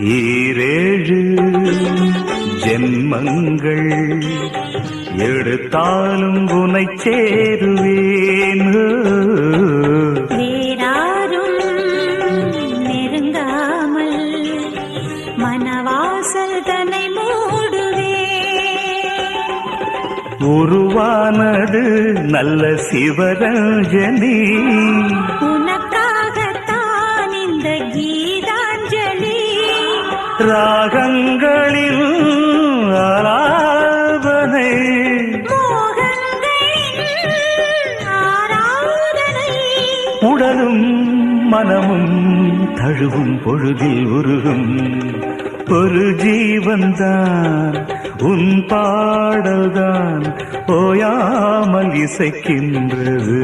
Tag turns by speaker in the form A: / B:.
A: ஈரேழு ஜென்மங்கள் எடுத்தாலும் உனை சேருவேன்.
B: வேறாரும் நெருங்காமல் மனவாசல் தன்னை மூடுவே.
A: உருவானது நல்ல சிவரஞ்சனி,
B: உனக்காகத்தான் இந்த கீதாஞ்சலி.
A: ராகங்களில் ஆராதனை, உடலும் மனமும் தழுவும் பொழுதில் உருகும் ஒரு ஜீவன்தான் உன் பாடல்தான் ஓயாமல் இசைக்கின்றது.